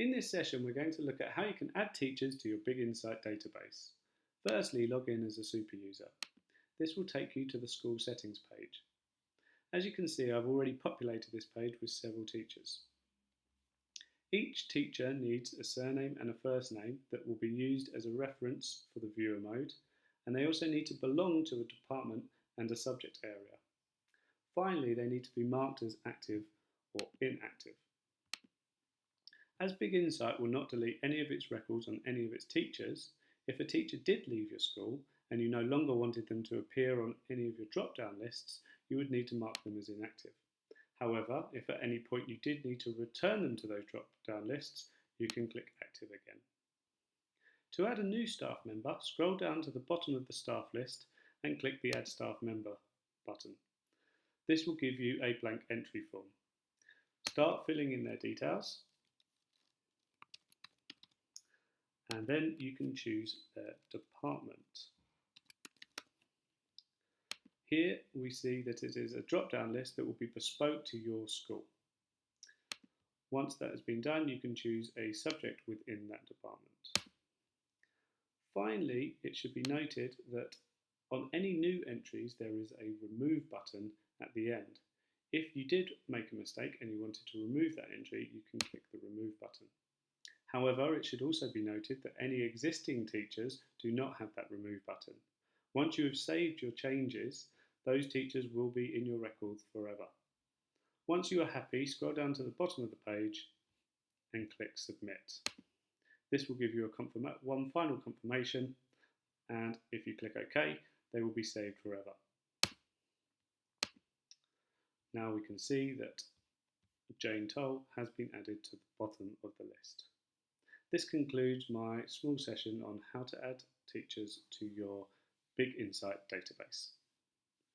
In this session, we're going to look at how you can add teachers to your Big Insight database. Firstly, log in as a super user. This will take you to the school settings page. As you can see, I've already populated this page with several teachers. Each teacher needs a surname and a first name that will be used as a reference for the viewer mode, and they also need to belong to a department and a subject area. Finally, they need to be marked as active or inactive. As Big Insight will not delete any of its records on any of its teachers, if a teacher did leave your school and you no longer wanted them to appear on any of your drop-down lists, you would need to mark them as inactive. However, if at any point you did need to return them to those drop-down lists, you can click Active again. To add a new staff member, scroll down to the bottom of the staff list and click the Add Staff Member button. This will give you a blank entry form. Start filling in their details, and then you can choose their department. Here we see that it is a drop-down list that will be bespoke to your school. Once that has been done, you can choose a subject within that department. Finally, it should be noted that on any new entries there is a remove button at the end. If you did make a mistake and you wanted to remove that entry, you can click the remove button. However, it should also be noted that any existing teachers do not have that remove button. Once you have saved your changes, those teachers will be in your records forever. Once you are happy, scroll down to the bottom of the page and click Submit. This will give you one final confirmation, and if you click OK, they will be saved forever. Now we can see that Jane Toll has been added to the bottom of the list. This concludes my small session on how to add teachers to your Big Insight database.